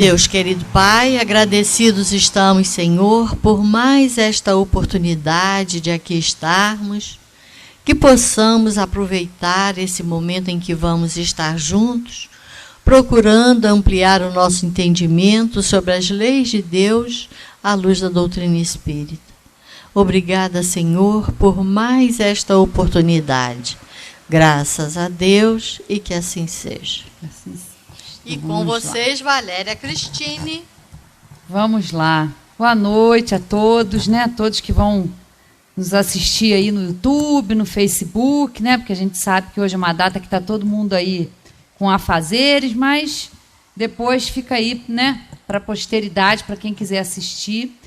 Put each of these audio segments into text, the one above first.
Deus querido Pai, agradecidos estamos, Senhor, por mais esta oportunidade de aqui estarmos, que possamos aproveitar esse momento em que vamos estar juntos, procurando ampliar o nosso entendimento sobre as leis de Deus à luz da doutrina espírita. Obrigada, Senhor, por mais esta oportunidade. Graças a Deus e que assim seja. Assim seja. E com vocês, Valéria Cristine. Vamos lá. Boa noite a todos, né? A todos que vão nos assistir aí no YouTube, no Facebook, né? Porque a gente sabe que hoje é uma data que está todo mundo aí com afazeres, mas depois fica aí, né? Para a posteridade, para quem quiser assistir.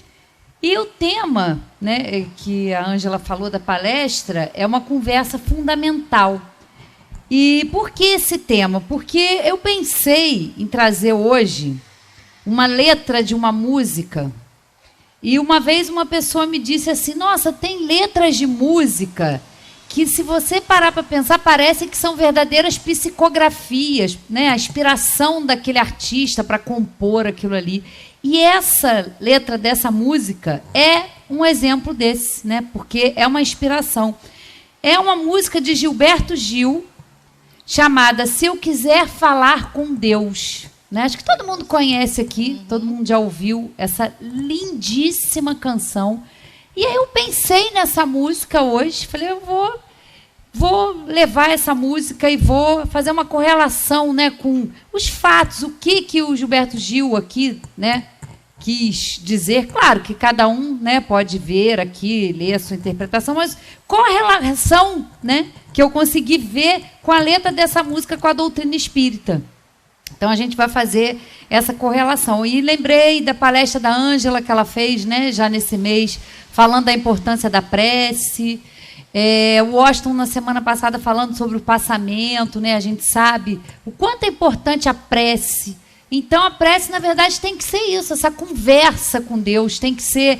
E o tema, né, que a Ângela falou da palestra é uma conversa fundamental. E por que esse tema? Porque eu pensei em trazer hoje uma letra de uma música. E uma vez uma pessoa me disse assim, nossa, tem letras de música que, se você parar para pensar, parece que são verdadeiras psicografias, né? A inspiração daquele artista para compor aquilo ali. E essa letra dessa música é um exemplo desse, né? Porque é uma inspiração. É uma música de Gilberto Gil, chamada Se Eu Quiser Falar com Deus. Né? Acho que todo mundo conhece aqui, todo mundo já ouviu essa lindíssima canção. E aí eu pensei nessa música hoje, falei, eu vou levar essa música e vou fazer uma correlação, né, com os fatos, o que o Gilberto Gil aqui, né, quis dizer. Claro que cada um, né, pode ver aqui, ler a sua interpretação, mas qual a relação, né, que eu consegui ver com a letra dessa música com a doutrina espírita. Então, a gente vai fazer essa correlação. E lembrei da palestra da Ângela que ela fez, né, já nesse mês, falando da importância da prece. O Washington, na semana passada, falando sobre o passamento, né, a gente sabe o quanto é importante a prece. Então, a prece, na verdade, tem que ser isso, essa conversa com Deus, tem que ser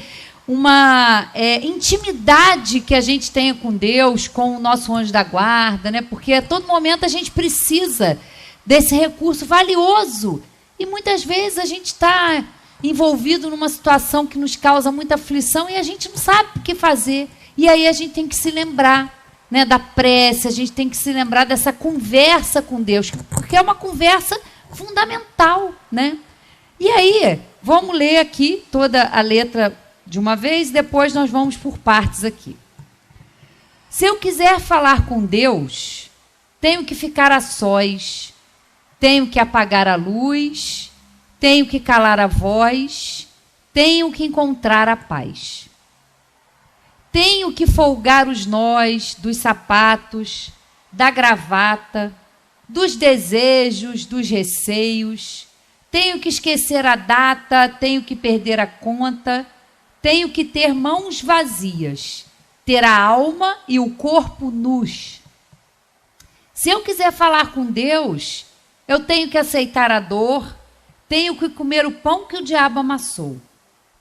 uma intimidade que a gente tenha com Deus, com o nosso anjo da guarda, né? Porque a todo momento a gente precisa desse recurso valioso. E muitas vezes a gente está envolvido numa situação que nos causa muita aflição e a gente não sabe o que fazer. E aí a gente tem que se lembrar, né, da prece, a gente tem que se lembrar dessa conversa com Deus, porque é uma conversa fundamental, né? E aí, vamos ler aqui toda a letra de uma vez, depois nós vamos por partes aqui. Se eu quiser falar com Deus, tenho que ficar a sós, tenho que apagar a luz, tenho que calar a voz, tenho que encontrar a paz. Tenho que folgar os nós dos sapatos, da gravata, dos desejos, dos receios. Tenho que esquecer a data, tenho que perder a conta, tenho que ter mãos vazias, ter a alma e o corpo nus. Se eu quiser falar com Deus, eu tenho que aceitar a dor, tenho que comer o pão que o diabo amassou,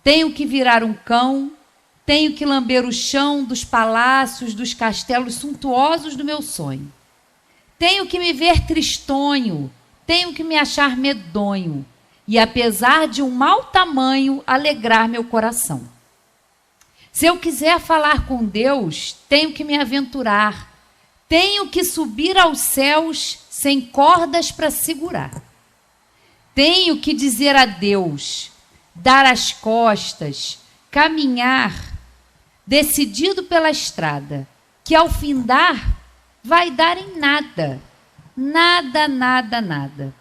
tenho que virar um cão, tenho que lamber o chão dos palácios, dos castelos suntuosos do meu sonho. Tenho que me ver tristonho, tenho que me achar medonho, e apesar de um mau tamanho, alegrar meu coração. Se eu quiser falar com Deus, tenho que me aventurar, tenho que subir aos céus sem cordas para segurar. Tenho que dizer adeus, dar as costas, caminhar, decidido pela estrada, que ao findar vai dar em nada, nada, nada, nada,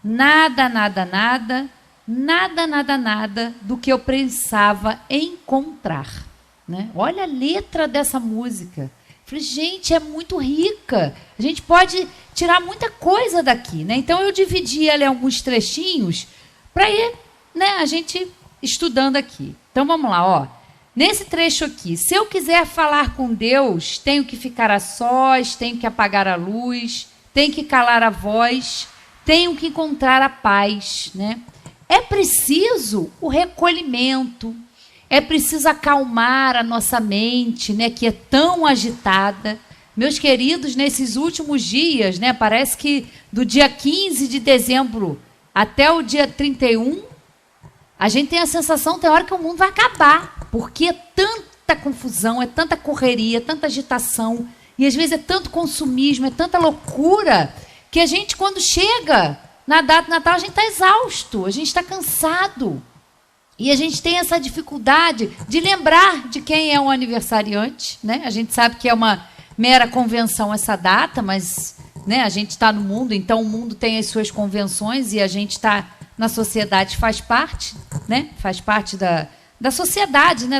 nada, nada, nada, nada, nada, nada do que eu pensava encontrar. Né? Olha a letra dessa música. Falei, gente, é muito rica. A gente pode tirar muita coisa daqui, né? Então eu dividi ali alguns trechinhos para ir, né, a gente estudando aqui. Então vamos lá, ó. Nesse trecho aqui, se eu quiser falar com Deus, tenho que ficar a sós, tenho que apagar a luz, tenho que calar a voz, tenho que encontrar a paz, né? É preciso o recolhimento, é preciso acalmar a nossa mente, né, que é tão agitada. Meus queridos, nesses últimos dias, né, parece que do dia 15 de dezembro até o dia 31, a gente tem a sensação, tem hora que o mundo vai acabar, porque é tanta confusão, é tanta correria, é tanta agitação, e às vezes é tanto consumismo, é tanta loucura, que a gente, quando chega na data do Natal, a gente está exausto, a gente está cansado. E a gente tem essa dificuldade de lembrar de quem é o aniversariante, né? A gente sabe que é uma mera convenção essa data, mas, né, a gente está no mundo, então o mundo tem as suas convenções e a gente está na sociedade, faz parte, né? Faz parte da sociedade, né?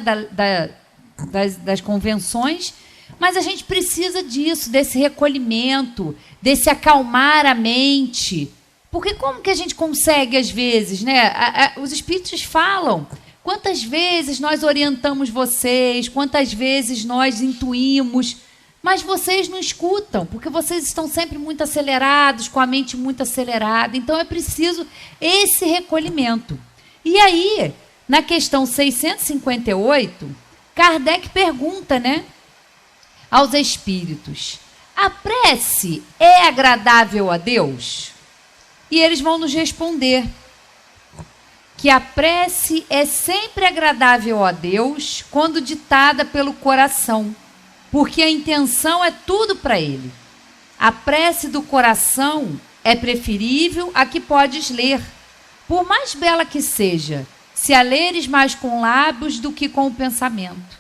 Das convenções. Mas a gente precisa disso, desse recolhimento, desse acalmar a mente. Porque como que a gente consegue, às vezes, né? Os espíritos falam, quantas vezes nós orientamos vocês, quantas vezes nós intuímos, mas vocês não escutam, porque vocês estão sempre muito acelerados, com a mente muito acelerada. Então é preciso esse recolhimento. E aí, na questão 658, Kardec pergunta, né, aos espíritos: a prece é agradável a Deus? E eles vão nos responder que a prece é sempre agradável a Deus quando ditada pelo coração, porque a intenção é tudo para Ele. A prece do coração é preferível à que podes ler, por mais bela que seja, se a leres mais com lábios do que com o pensamento.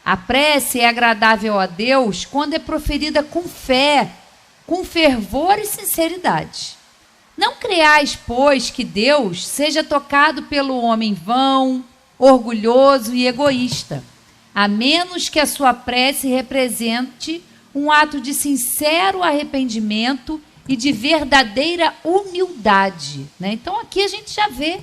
A prece é agradável a Deus quando é proferida com fé, com fervor e sinceridade. Não creais, pois, que Deus seja tocado pelo homem vão, orgulhoso e egoísta, a menos que a sua prece represente um ato de sincero arrependimento e de verdadeira humildade, né? Então aqui a gente já vê,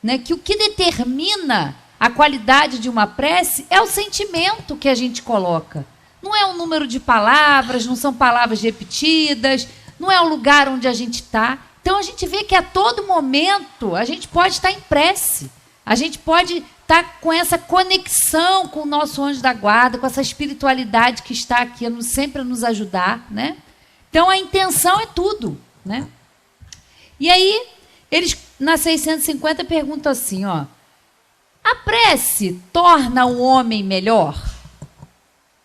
né, que o que determina a qualidade de uma prece é o sentimento que a gente coloca. Não é um número de palavras, não são palavras repetidas, não é o lugar onde a gente está. Então a gente vê que a todo momento a gente pode estar em prece, a gente pode estar com essa conexão com o nosso anjo da guarda, com essa espiritualidade que está aqui sempre a nos ajudar, né? Então a intenção é tudo, né? E aí eles na 650 perguntam assim, ó: a prece torna o homem melhor?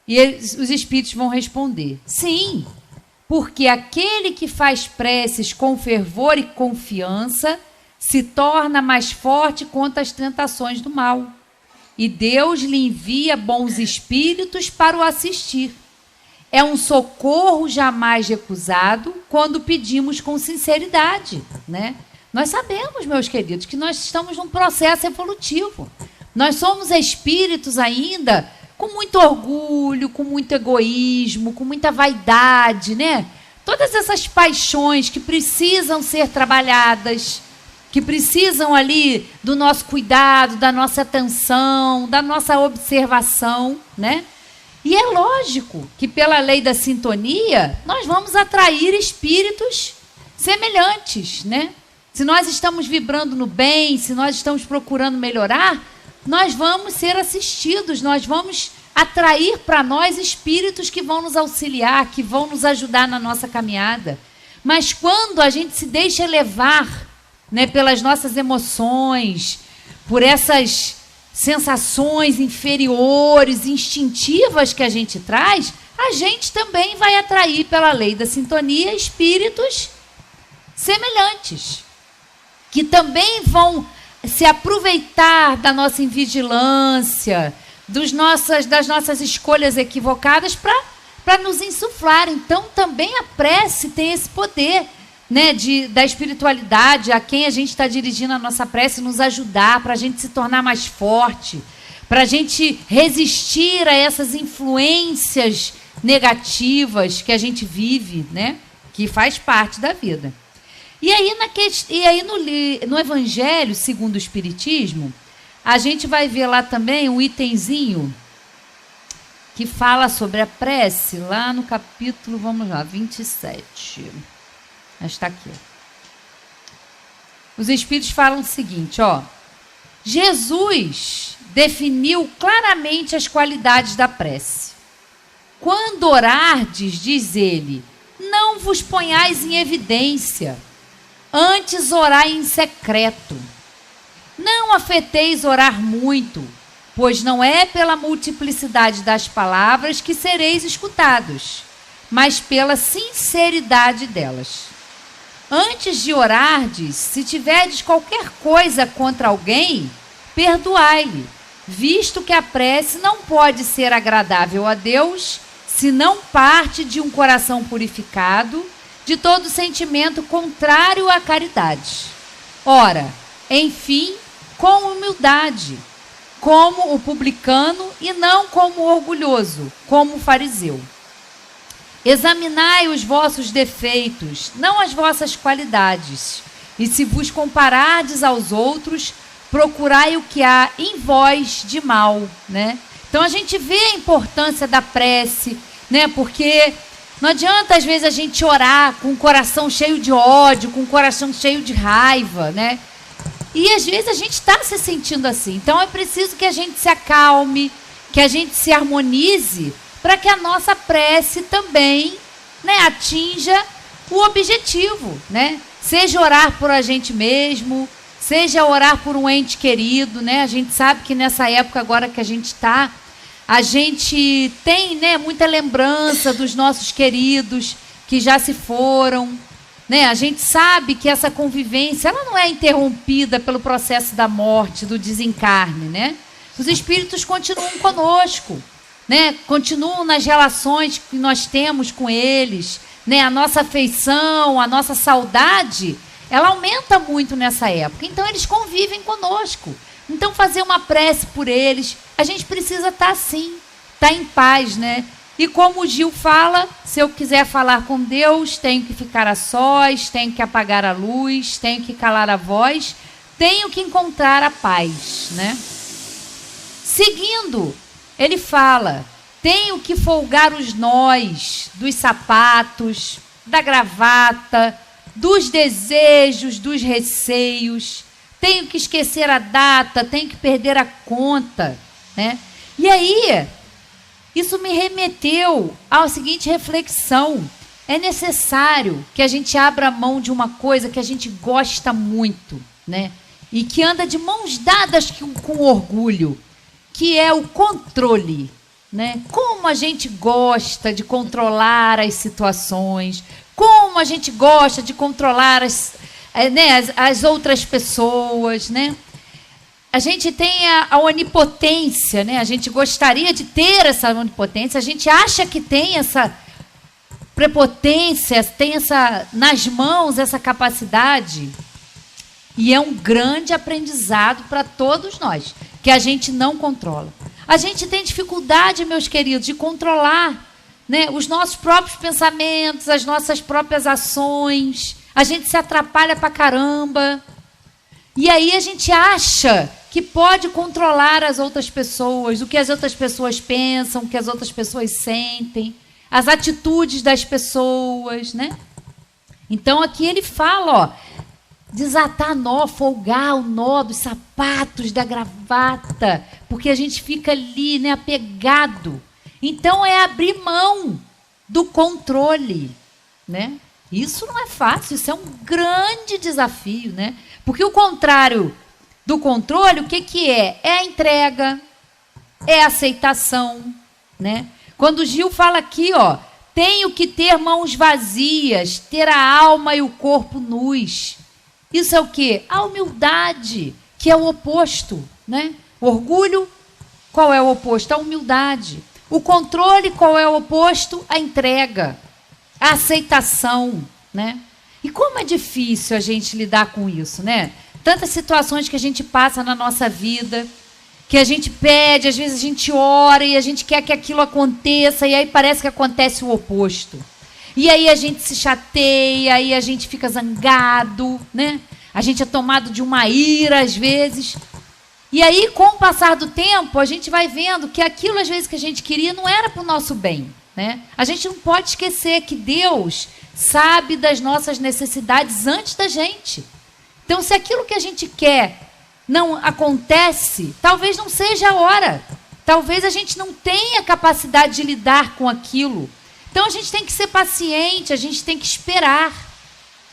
E os espíritos vão responder: sim, porque aquele que faz preces com fervor e confiança se torna mais forte contra as tentações do mal. E Deus lhe envia bons espíritos para o assistir. É um socorro jamais recusado quando pedimos com sinceridade, né? Nós sabemos, meus queridos, que nós estamos num processo evolutivo. Nós somos espíritos ainda com muito orgulho, com muito egoísmo, com muita vaidade, né? Todas essas paixões que precisam ser trabalhadas, que precisam ali do nosso cuidado, da nossa atenção, da nossa observação, né? E é lógico que pela lei da sintonia, nós vamos atrair espíritos semelhantes, né? Se nós estamos vibrando no bem, se nós estamos procurando melhorar, nós vamos ser assistidos, nós vamos atrair para nós espíritos que vão nos auxiliar, que vão nos ajudar na nossa caminhada. Mas quando a gente se deixa levar, né, pelas nossas emoções, por essas sensações inferiores, instintivas que a gente traz, a gente também vai atrair pela lei da sintonia espíritos semelhantes, que também vão se aproveitar da nossa invigilância, das nossas escolhas equivocadas para nos insuflar. Então também a prece tem esse poder, né, da espiritualidade, a quem a gente está dirigindo a nossa prece, nos ajudar, para a gente se tornar mais forte, para a gente resistir a essas influências negativas que a gente vive, né, que faz parte da vida. E aí no Evangelho segundo o Espiritismo, a gente vai ver lá também um itemzinho que fala sobre a prece, lá no capítulo, vamos lá, 27. Está aqui. Os Espíritos falam o seguinte, ó: Jesus definiu claramente as qualidades da prece. Quando orardes, diz ele, não vos ponhais em evidência, Antes orai em secreto. Não afeteis orar muito, pois não é pela multiplicidade das palavras que sereis escutados, mas pela sinceridade delas. Antes de orardes, se tiverdes qualquer coisa contra alguém, perdoai-lhe, visto que a prece não pode ser agradável a Deus, se não parte de um coração purificado, de todo sentimento contrário à caridade. Ora, enfim, com humildade, como o publicano e não como orgulhoso, como o fariseu. Examinai os vossos defeitos, não as vossas qualidades, e se vos comparardes aos outros, procurai o que há em vós de mal, né? Então a gente vê a importância da prece, né? Porque não adianta às vezes a gente orar com o coração cheio de ódio, com o coração cheio de raiva, né? E às vezes a gente está se sentindo assim. Então é preciso que a gente se acalme, que a gente se harmonize, para que a nossa prece também, né, atinja o objetivo, né? Seja orar por a gente mesmo, seja orar por um ente querido, né? A gente sabe que nessa época agora que a gente está, a gente tem, né, muita lembrança dos nossos queridos que já se foram, né? A gente sabe que essa convivência ela não é interrompida pelo processo da morte, do desencarne, né? Os espíritos continuam conosco, né? Continuam nas relações que nós temos com eles, né? A nossa afeição, a nossa saudade, ela aumenta muito nessa época. Então eles convivem conosco. Então fazer uma prece por eles, a gente precisa estar assim, estar em paz, né? E como o Gil fala, se eu quiser falar com Deus, tenho que ficar a sós, tenho que apagar a luz, tenho que calar a voz, tenho que encontrar a paz, né? Seguindo, ele fala, tenho que folgar os nós dos sapatos, da gravata, dos desejos, dos receios, tenho que esquecer a data, tenho que perder a conta, né? E aí, isso me remeteu à seguinte reflexão. É necessário que a gente abra mão de uma coisa que a gente gosta muito, né? E que anda de mãos dadas com orgulho, que é o controle, né? Como a gente gosta de controlar as situações, como a gente gosta de controlar as outras pessoas, né? A gente tem a onipotência, né? A gente gostaria de ter essa onipotência, a gente acha que tem essa prepotência, tem nas mãos essa capacidade. E é um grande aprendizado para todos nós, que a gente não controla. A gente tem dificuldade, meus queridos, de controlar, né, os nossos próprios pensamentos, as nossas próprias ações. A gente se atrapalha pra caramba. E aí a gente acha que pode controlar as outras pessoas, o que as outras pessoas pensam, o que as outras pessoas sentem, as atitudes das pessoas, né? Então aqui ele fala, ó, desatar nó, folgar o nó dos sapatos, da gravata, porque a gente fica ali, né, apegado. Então é abrir mão do controle, né? Isso não é fácil, isso é um grande desafio, né? Porque o contrário do controle, o que é? É a entrega, é a aceitação, né? Quando o Gil fala aqui, ó, tenho que ter mãos vazias, ter a alma e o corpo nus. Isso é o quê? A humildade, que é o oposto, né? O orgulho, qual é o oposto? A humildade. O controle, qual é o oposto? A entrega, a aceitação, né? E como é difícil a gente lidar com isso, né? Tantas situações que a gente passa na nossa vida, que a gente pede, às vezes a gente ora e a gente quer que aquilo aconteça e aí parece que acontece o oposto. E aí a gente se chateia, aí a gente fica zangado, né? A gente é tomado de uma ira às vezes. E aí, com o passar do tempo, a gente vai vendo que aquilo às vezes que a gente queria não era para o nosso bem, né? A gente não pode esquecer que Deus sabe das nossas necessidades antes da gente. Então, se aquilo que a gente quer não acontece, talvez não seja a hora. Talvez a gente não tenha capacidade de lidar com aquilo. Então, a gente tem que ser paciente, a gente tem que esperar.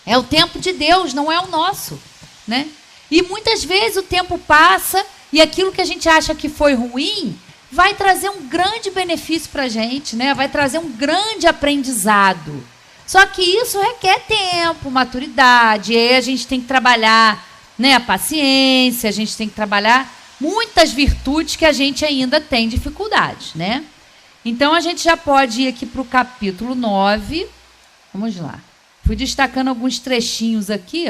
É o tempo de Deus, não é o nosso, né? E muitas vezes o tempo passa e aquilo que a gente acha que foi ruim vai trazer um grande benefício para a gente, né? Vai trazer um grande aprendizado. Só que isso requer tempo, maturidade, e aí a gente tem que trabalhar, né, a paciência, a gente tem que trabalhar muitas virtudes que a gente ainda tem dificuldade, né? Então a gente já pode ir aqui para o capítulo 9. Vamos lá. Fui destacando alguns trechinhos aqui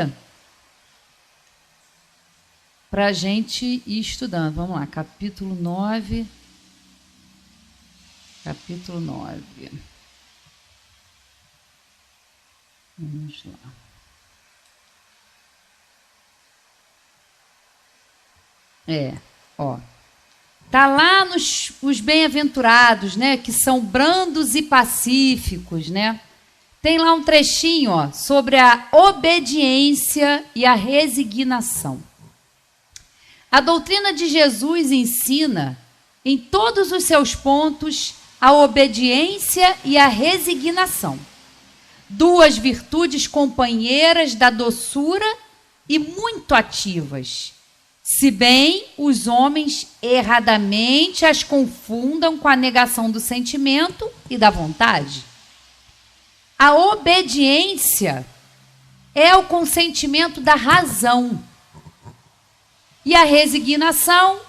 para a gente ir estudando. Vamos lá, capítulo 9. Capítulo 9. Vamos lá. Tá lá os bem-aventurados, né, que são brandos e pacíficos, né? Tem lá um trechinho, ó, sobre a obediência e a resignação. A doutrina de Jesus ensina, em todos os seus pontos, a obediência e a resignação. Duas virtudes companheiras da doçura e muito ativas, se bem os homens erradamente as confundam com a negação do sentimento e da vontade. A obediência é o consentimento da razão e a resignação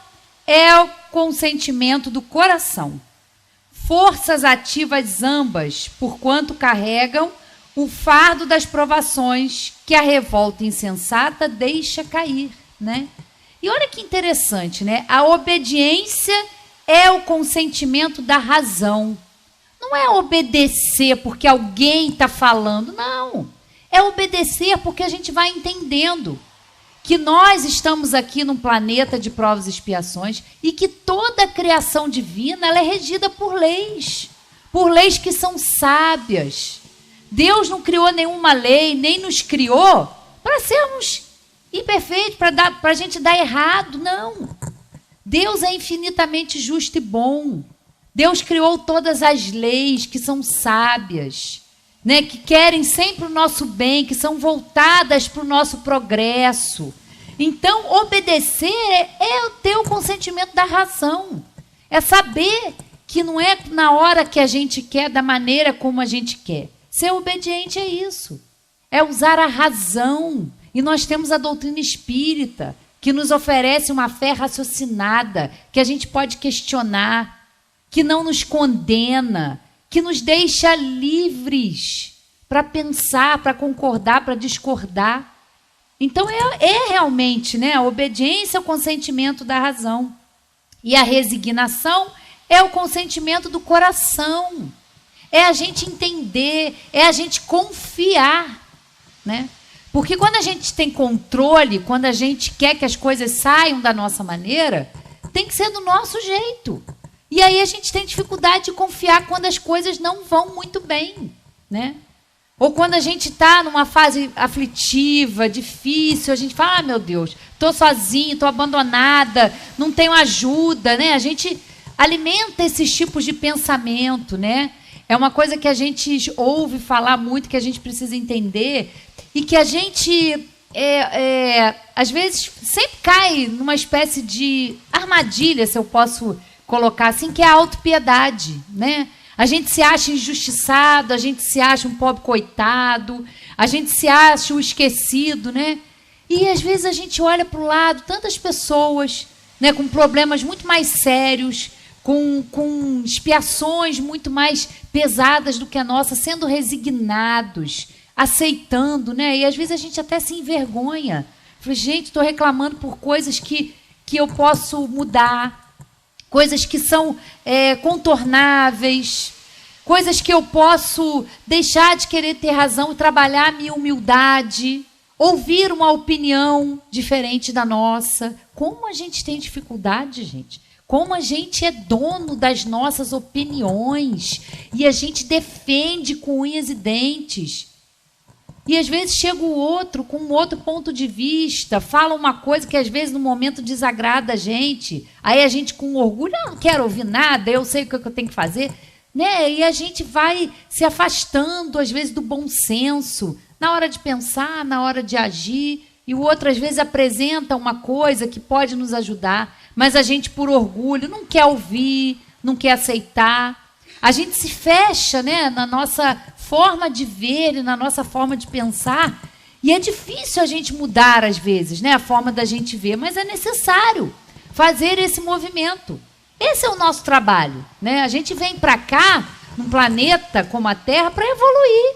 é o consentimento do coração. Forças ativas ambas, porquanto carregam o fardo das provações que a revolta insensata deixa cair, né? E olha que interessante, né? A obediência é o consentimento da razão. Não é obedecer porque alguém está falando, não. É obedecer porque a gente vai entendendo que nós estamos aqui num planeta de provas e expiações e que toda a criação divina ela é regida por leis que são sábias. Deus não criou nenhuma lei, nem nos criou para sermos imperfeitos, para a gente dar errado, não. Deus é infinitamente justo e bom. Deus criou todas as leis que são sábias, né, que querem sempre o nosso bem, que são voltadas para o nosso progresso. Então, obedecer é ter o consentimento da razão. É saber que não é na hora que a gente quer, da maneira como a gente quer. Ser obediente é isso. É usar a razão. E nós temos a doutrina espírita, que nos oferece uma fé raciocinada, que a gente pode questionar, que não nos condena, que nos deixa livres para pensar, para concordar, para discordar. Então, é realmente, né, a obediência é o consentimento da razão. E a resignação é o consentimento do coração. É a gente entender, é a gente confiar, né? Porque quando a gente tem controle, quando a gente quer que as coisas saiam da nossa maneira, tem que ser do nosso jeito. E aí a gente tem dificuldade de confiar quando as coisas não vão muito bem, né? Ou quando a gente está numa fase aflitiva, difícil, a gente fala, ah, meu Deus, estou sozinho, estou abandonada, não tenho ajuda, né? A gente alimenta esses tipos de pensamento, né? É uma coisa que a gente ouve falar muito, que a gente precisa entender, e que a gente, às vezes, sempre cai numa espécie de armadilha, se eu posso colocar assim, que é a autopiedade, né? A gente se acha injustiçado, a gente se acha um pobre coitado, a gente se acha o esquecido, né? E às vezes a gente olha para o lado, tantas pessoas, né, com problemas muito mais sérios, com expiações muito mais pesadas do que a nossa, sendo resignados, aceitando, né? E às vezes a gente até se envergonha. Fala, gente, estou reclamando por coisas que eu posso mudar, coisas que são contornáveis, coisas que eu posso deixar de querer ter razão e trabalhar a minha humildade, ouvir uma opinião diferente da nossa. Como a gente tem dificuldade, gente. Como a gente é dono das nossas opiniões e a gente defende com unhas e dentes. E às vezes chega o outro com um outro ponto de vista, fala uma coisa que às vezes no momento desagrada a gente. Aí a gente com orgulho, não quero ouvir nada, eu sei o que eu tenho que fazer. Né? E a gente vai se afastando às vezes do bom senso, na hora de pensar, na hora de agir, e o outro às vezes apresenta uma coisa que pode nos ajudar, mas a gente, por orgulho, não quer ouvir, não quer aceitar. A gente se fecha, né, na nossa forma de ver e na nossa forma de pensar, e é difícil a gente mudar às vezes, né, a forma da gente ver, mas é necessário fazer esse movimento. Esse é o nosso trabalho, né? A gente vem para cá, num planeta como a Terra, para evoluir,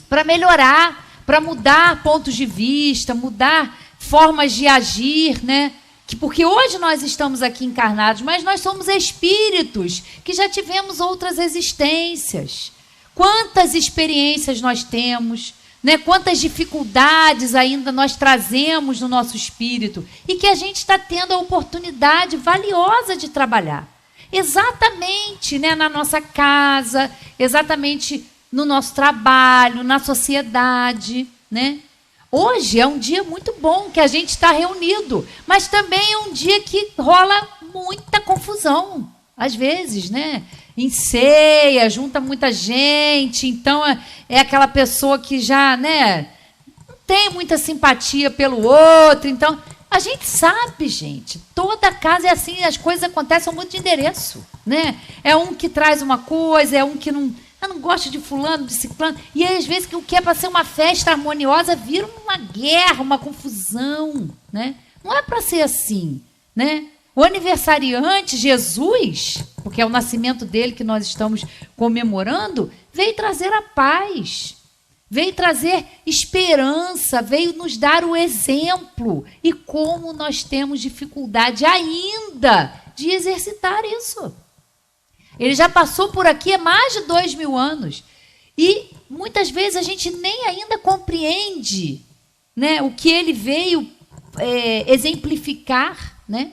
para melhorar, para mudar pontos de vista, mudar formas de agir, né? Porque hoje nós estamos aqui encarnados, mas nós somos espíritos que já tivemos outras existências. Quantas experiências nós temos, né? Quantas dificuldades ainda nós trazemos no nosso espírito e que a gente está tendo a oportunidade valiosa de trabalhar. Exatamente, né? Na nossa casa, exatamente no nosso trabalho, na sociedade, né? Hoje é um dia muito bom que a gente está reunido, mas também é um dia que rola muita confusão, às vezes, né? Em ceia, junta muita gente, então é aquela pessoa que já, né, não tem muita simpatia pelo outro, então a gente sabe, gente, toda casa é assim, as coisas acontecem muito de endereço, né? É um que traz uma coisa, é um que não... Eu não gosto de fulano, de ciclano. E aí, às vezes, o que é para ser uma festa harmoniosa vira uma guerra, uma confusão, né? Não é para ser assim, né? O aniversariante, Jesus, porque é o nascimento dele que nós estamos comemorando, veio trazer a paz, veio trazer esperança, veio nos dar o exemplo. E como nós temos dificuldade ainda de exercitar isso. Ele já passou por aqui há mais de 2000 anos. E muitas vezes a gente nem ainda compreende, né, o que ele veio exemplificar, né?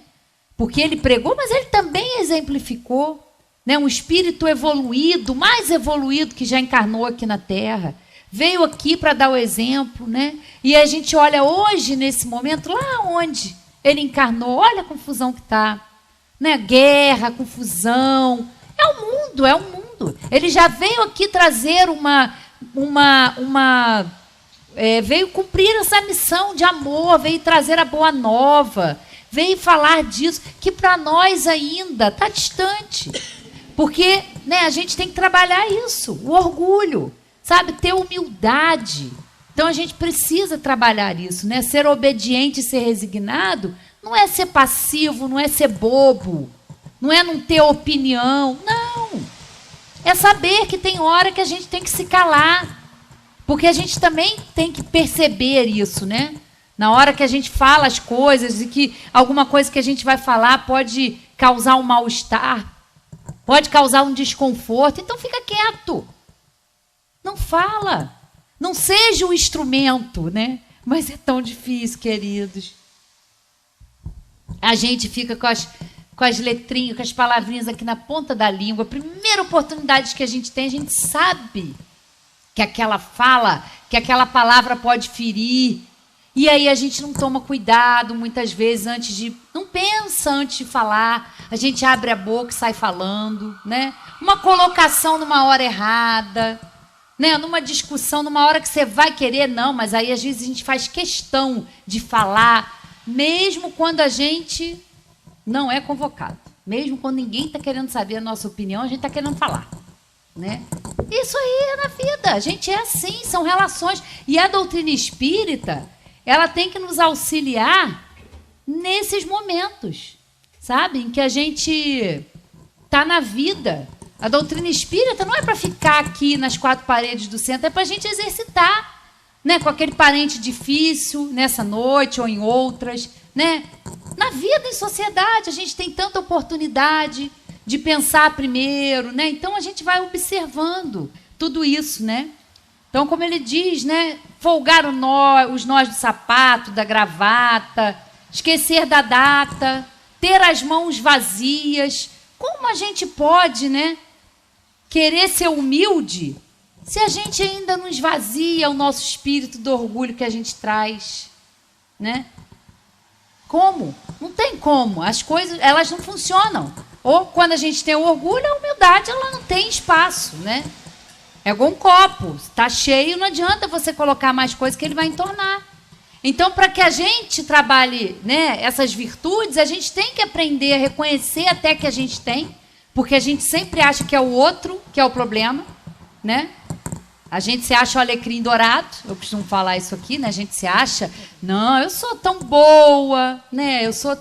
Porque ele pregou, mas ele também exemplificou, né, um espírito evoluído, mais evoluído que já encarnou aqui na Terra. Veio aqui para dar o exemplo, né? E a gente olha hoje, nesse momento, lá onde ele encarnou, olha a confusão que está, né? Guerra, confusão. É o mundo. Ele já veio aqui trazer veio cumprir essa missão de amor, veio trazer a boa nova, veio falar disso, que para nós ainda está distante. Porque, né, a gente tem que trabalhar isso, o orgulho, sabe? Ter humildade. Então a gente precisa trabalhar isso, né? Ser obediente e ser resignado não é ser passivo, não é ser bobo. Não é não ter opinião, não. É saber que tem hora que a gente tem que se calar. Porque a gente também tem que perceber isso, né? Na hora que a gente fala as coisas e que alguma coisa que a gente vai falar pode causar um mal-estar, pode causar um desconforto, então fica quieto. Não fala. Não seja o instrumento, né? Mas é tão difícil, queridos. A gente fica com as letrinhas, com as palavrinhas aqui na ponta da língua. A primeira oportunidade que a gente tem, a gente sabe que aquela fala, que aquela palavra pode ferir. E aí a gente não toma cuidado, muitas vezes, não pensa antes de falar. A gente abre a boca e sai falando, né? Uma colocação numa hora errada, né? Numa discussão, numa hora que você vai querer, não. Mas aí, às vezes, a gente faz questão de falar, mesmo quando a gente não é convocado. Mesmo quando ninguém está querendo saber a nossa opinião, a gente está querendo falar, né? Isso aí é na vida. A gente é assim, são relações. E a doutrina espírita, ela tem que nos auxiliar nesses momentos, sabe? Em que a gente está na vida. A doutrina espírita não é para ficar aqui nas quatro paredes do centro, é para a gente exercitar, né? Com aquele parente difícil, nessa noite ou em outras, né? Na vida, em sociedade, a gente tem tanta oportunidade de pensar primeiro, né? Então a gente vai observando tudo isso, né? Então, como ele diz, né? Folgar os nós do sapato, da gravata, esquecer da data, ter as mãos vazias. Como a gente pode, né, querer ser humilde se a gente ainda não esvazia o nosso espírito do orgulho que a gente traz, né? Como? Não tem como. As coisas, elas não funcionam. Ou quando a gente tem o orgulho, a humildade, ela não tem espaço, né? É igual um copo. Está cheio, não adianta você colocar mais coisa que ele vai entornar. Então, para que a gente trabalhe, né, essas virtudes, a gente tem que aprender a reconhecer até que a gente tem, porque a gente sempre acha que é o outro que é o problema, né? A gente se acha o alecrim dourado, eu costumo falar isso aqui, né? A gente se acha, não, eu sou tão boa, né? Eu sou...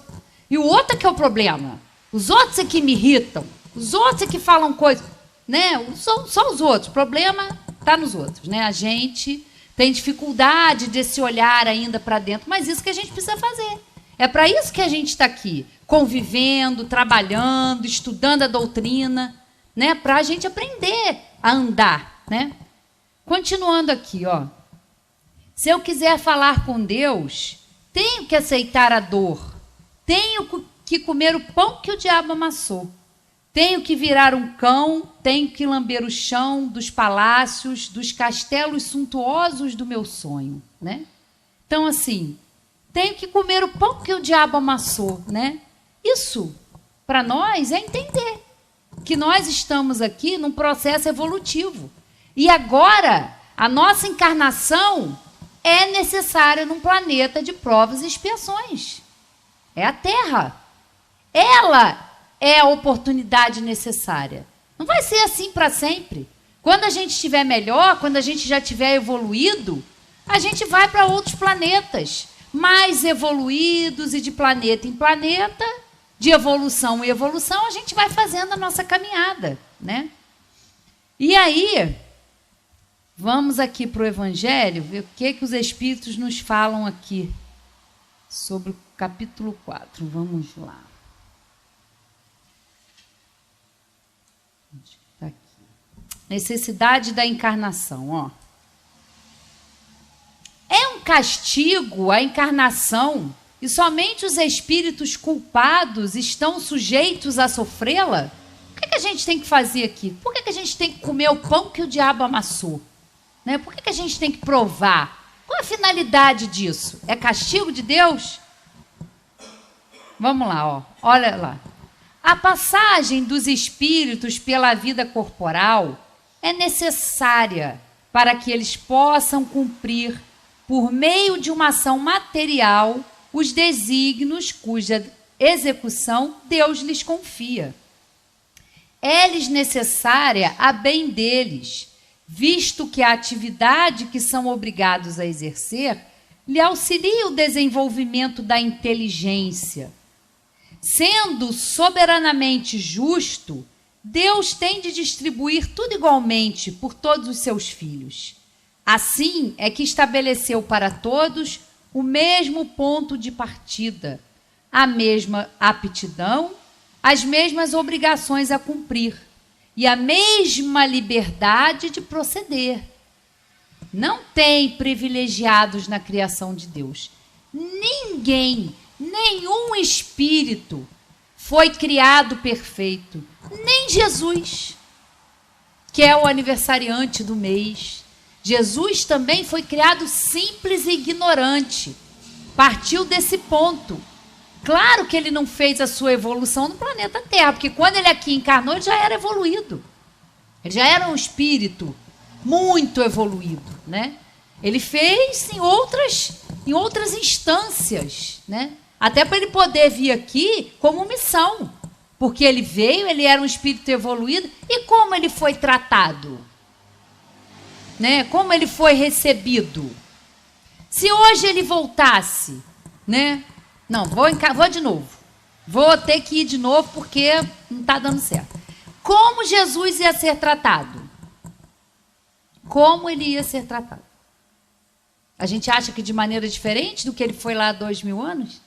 E o outro é que é o problema. Os outros é que me irritam, os outros é que falam coisas, né? Só os outros, o problema está nos outros, né? A gente tem dificuldade desse olhar ainda para dentro, mas isso que a gente precisa fazer. É para isso que a gente está aqui, convivendo, trabalhando, estudando a doutrina, né? Para a gente aprender a andar, né? Continuando aqui, ó. Se eu quiser falar com Deus, tenho que aceitar a dor. Tenho que comer o pão que o diabo amassou. Tenho que virar um cão, tenho que lamber o chão dos palácios, dos castelos suntuosos do meu sonho, né? Então, assim, tenho que comer o pão que o diabo amassou, né? Isso, para nós, é entender que nós estamos aqui num processo evolutivo. E agora, a nossa encarnação é necessária num planeta de provas e expiações. É a Terra. Ela é a oportunidade necessária. Não vai ser assim para sempre. Quando a gente estiver melhor, quando a gente já estiver evoluído, a gente vai para outros planetas mais evoluídos, e de planeta em planeta, de evolução em evolução, a gente vai fazendo a nossa caminhada, né? E aí, vamos aqui para o Evangelho, ver o que os Espíritos nos falam aqui sobre o capítulo 4. Vamos lá. Tá aqui. Necessidade da encarnação, ó. É um castigo a encarnação e somente os espíritos culpados estão sujeitos a sofrê-la? O que a gente tem que fazer aqui? Por que a gente tem que comer o pão que o diabo amassou? Né? Por que a gente tem que provar? Qual é a finalidade disso? É castigo de Deus? Vamos lá, ó. Olha lá. A passagem dos espíritos pela vida corporal é necessária para que eles possam cumprir, por meio de uma ação material, os desígnios cuja execução Deus lhes confia. É-lhes necessária a bem deles, visto que a atividade que são obrigados a exercer lhe auxilia o desenvolvimento da inteligência. Sendo soberanamente justo, Deus tem de distribuir tudo igualmente por todos os seus filhos. Assim é que estabeleceu para todos o mesmo ponto de partida, a mesma aptidão, as mesmas obrigações a cumprir e a mesma liberdade de proceder. Não tem privilegiados na criação de Deus. Ninguém, nenhum espírito foi criado perfeito, nem Jesus, que é o aniversariante do mês. Jesus também foi criado simples e ignorante. Partiu desse ponto. Claro que ele não fez a sua evolução no planeta Terra, porque quando ele aqui encarnou, ele já era evoluído. Ele já era um espírito muito evoluído, né? Ele fez em outras instâncias, né? Até para ele poder vir aqui como missão. Porque ele veio, ele era um espírito evoluído. E como ele foi tratado? Né? Como ele foi recebido? Se hoje ele voltasse, né? Não, vou de novo. Vou ter que ir de novo porque não está dando certo. Como Jesus ia ser tratado? Como ele ia ser tratado? A gente acha que de maneira diferente do que ele foi lá há 2000 anos?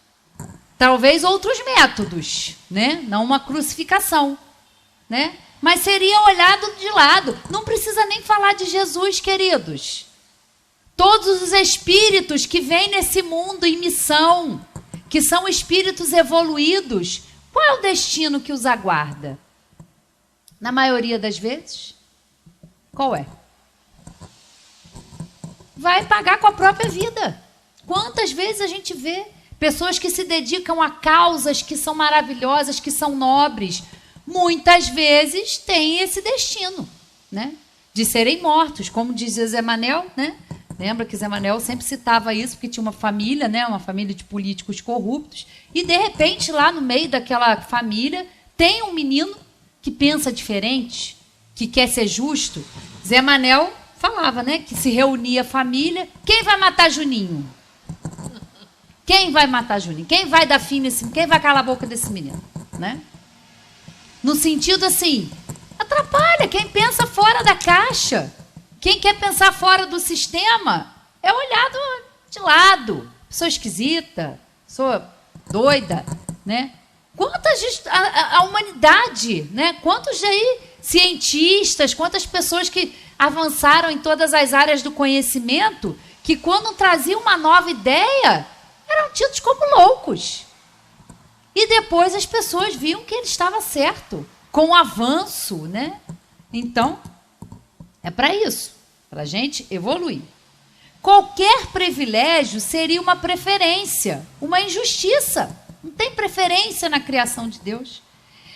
Talvez outros métodos, né? Não uma crucificação, né? Mas seria olhado de lado. Não precisa nem falar de Jesus, queridos. Todos os espíritos que vêm nesse mundo em missão, que são espíritos evoluídos, qual é o destino que os aguarda? Na maioria das vezes, qual é? Vai pagar com a própria vida. Quantas vezes a gente vê pessoas que se dedicam a causas que são maravilhosas, que são nobres, muitas vezes têm esse destino, né? de serem mortos, como dizia Zé Manel, né? Lembra que Zé Manel sempre citava isso, porque tinha uma família, né? Uma família de políticos corruptos, e de repente lá no meio daquela família tem um menino que pensa diferente, que quer ser justo. Zé Manel falava, né? Que se reunia a família. Quem vai matar Juninho? Quem vai matar Juninho? Quem vai dar fim nesse? Quem vai calar a boca desse menino? Né? No sentido assim, atrapalha quem pensa fora da caixa. Quem quer pensar fora do sistema é olhado de lado. Pessoa esquisita, pessoa doida, né? Quantas a humanidade, né? Quantos aí cientistas, quantas pessoas que avançaram em todas as áreas do conhecimento, que quando traziam uma nova ideia, eram tidos como loucos. E depois as pessoas viam que ele estava certo, com o avanço, né? Então, é para isso, para a gente evoluir. Qualquer privilégio seria uma preferência, uma injustiça. Não tem preferência na criação de Deus.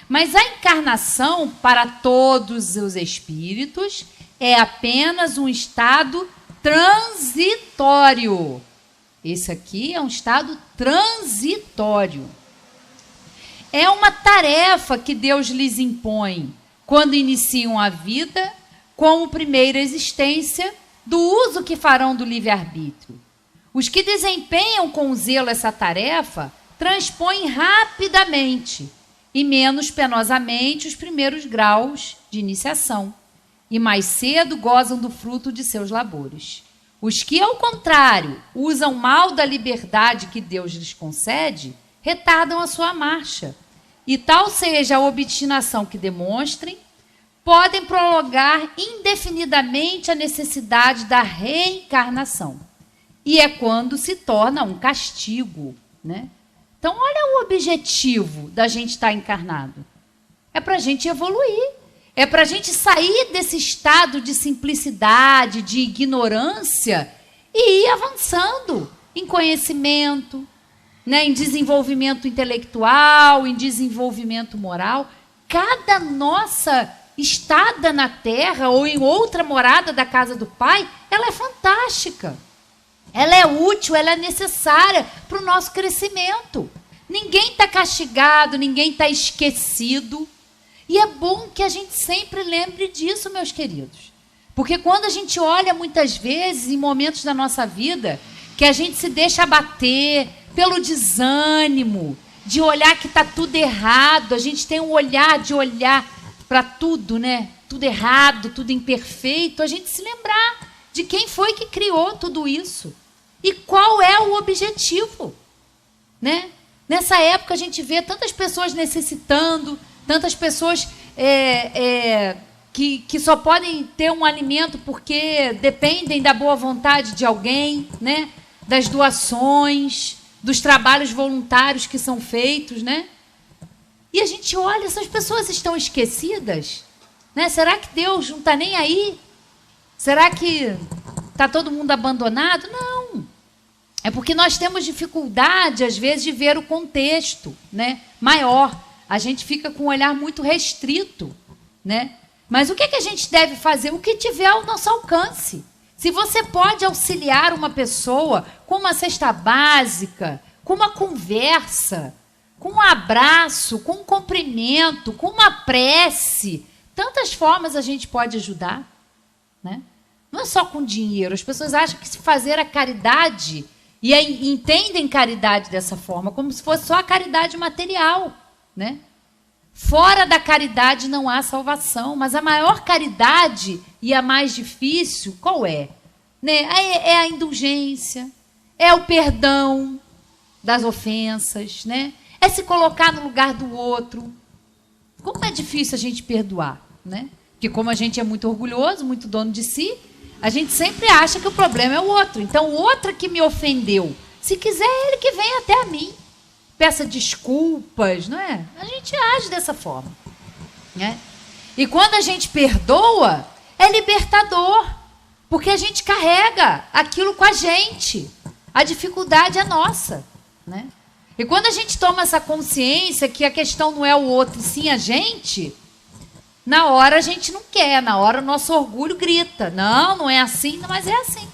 Mas a encarnação, para todos os espíritos, é apenas um estado transitório. Esse aqui é um estado transitório. É uma tarefa que Deus lhes impõe quando iniciam a vida, como primeira existência, do uso que farão do livre-arbítrio. Os que desempenham com zelo essa tarefa transpõem rapidamente e menos penosamente os primeiros graus de iniciação, e mais cedo gozam do fruto de seus labores. Os que, ao contrário, usam mal da liberdade que Deus lhes concede, retardam a sua marcha, e tal seja a obstinação que demonstrem, podem prolongar indefinidamente a necessidade da reencarnação. E é quando se torna um castigo, né? Então, olha o objetivo da gente estar encarnado. É para a gente evoluir. É para a gente sair desse estado de simplicidade, de ignorância e ir avançando em conhecimento, né, em desenvolvimento intelectual, em desenvolvimento moral. Cada nossa estada na Terra ou em outra morada da casa do Pai, ela é fantástica. Ela é útil, ela é necessária para o nosso crescimento. Ninguém está castigado, ninguém está esquecido. E é bom que a gente sempre lembre disso, meus queridos. Porque quando a gente olha muitas vezes em momentos da nossa vida, que a gente se deixa abater pelo desânimo, de olhar que está tudo errado, a gente tem um olhar de olhar para tudo, né? Tudo errado, tudo imperfeito, a gente se lembrar de quem foi que criou tudo isso e qual é o objetivo, né? Nessa época a gente vê tantas pessoas necessitando, tantas pessoas que só podem ter um alimento porque dependem da boa vontade de alguém, né? Das doações, dos trabalhos voluntários que são feitos, né? E a gente olha, essas pessoas estão esquecidas, né? Será que Deus não está nem aí? Será que está todo mundo abandonado? Não. É porque nós temos dificuldade, às vezes, de ver o contexto, né, maior. A gente fica com um olhar muito restrito, né? Mas o que a gente deve fazer? O que tiver ao nosso alcance. Se você pode auxiliar uma pessoa com uma cesta básica, com uma conversa, com um abraço, com um cumprimento, com uma prece, tantas formas a gente pode ajudar, né? Não é só com dinheiro. As pessoas acham que se fazer a caridade, e entendem caridade dessa forma, como se fosse só a caridade material, né? Fora da caridade não há salvação, mas a maior caridade e a mais difícil, qual é? Né? É a indulgência, é o perdão das ofensas, né? É se colocar no lugar do outro. Como é difícil a gente perdoar, né? Porque como a gente é muito orgulhoso, muito dono de si, a gente sempre acha que o problema é o outro. Então, o outro que me ofendeu, se quiser, ele que venha até a mim. Peça desculpas, não é? A gente age dessa forma, né? E quando a gente perdoa, é libertador, porque a gente carrega aquilo com a gente. A dificuldade é nossa, né? E quando a gente toma essa consciência que a questão não é o outro, e sim a gente, Na hora a gente não quer, na hora o nosso orgulho grita. Não, não é assim, mas é assim.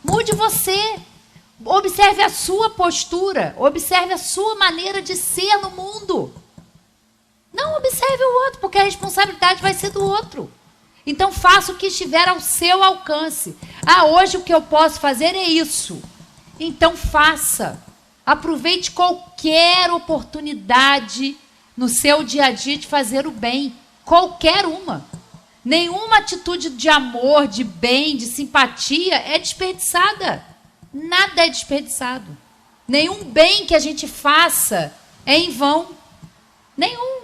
Mude você. Observe a sua postura, observe a sua maneira de ser no mundo. Não observe o outro, porque a responsabilidade vai ser do outro. Então faça o que estiver ao seu alcance. Hoje o que eu posso fazer é isso. Então faça. Aproveite qualquer oportunidade no seu dia a dia de fazer o bem. Qualquer uma. Nenhuma atitude de amor, de bem, de simpatia é desperdiçada. Nada é desperdiçado. Nenhum bem que a gente faça é em vão. Nenhum.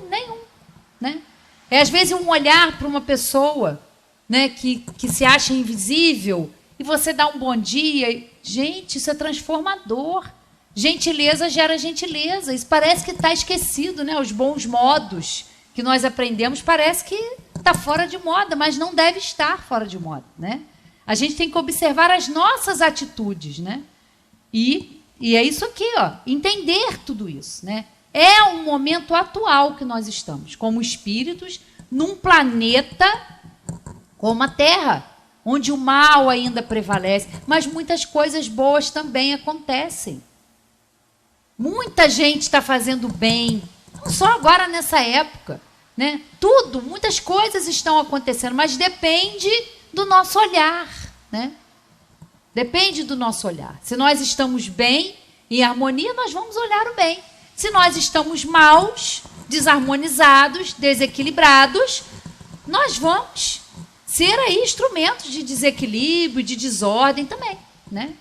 Né? É às vezes um olhar para uma pessoa, né, que se acha invisível e você dá um bom dia. Gente, isso é transformador. Gentileza gera gentileza. Isso parece que está esquecido, né? Os bons modos que nós aprendemos parece que está fora de moda, mas não deve estar fora de moda, né? A gente tem que observar as nossas atitudes, né? E é isso aqui, ó, entender tudo isso, né? É um momento atual que nós estamos, como espíritos, num planeta como a Terra, onde o mal ainda prevalece, mas muitas coisas boas também acontecem. Muita gente está fazendo bem, não só agora nessa época, né? Tudo, muitas coisas estão acontecendo, mas depende do nosso olhar, né? Depende do nosso olhar. Se nós estamos bem, em harmonia, nós vamos olhar o bem. Se nós estamos maus, desarmonizados, desequilibrados, nós vamos ser aí instrumentos de desequilíbrio, de desordem também, né?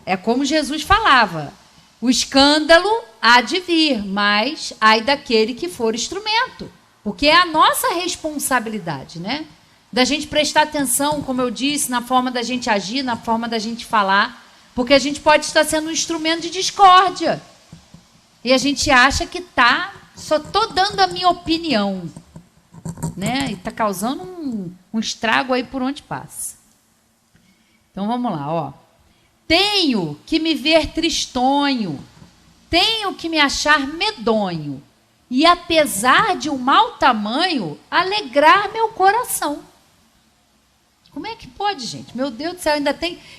É como Jesus falava, o escândalo há de vir, mas ai daquele que for instrumento, porque é a nossa responsabilidade, né? Da gente prestar atenção, como eu disse, na forma da gente agir, na forma da gente falar, porque a gente pode estar sendo um instrumento de discórdia. E a gente acha que só estou dando a minha opinião, né? E está causando um estrago aí por onde passa. Então vamos lá, ó. Tenho que me ver tristonho, tenho que me achar medonho, e apesar de um mau tamanho, alegrar meu coração. Como é que pode, gente? Meu Deus do céu,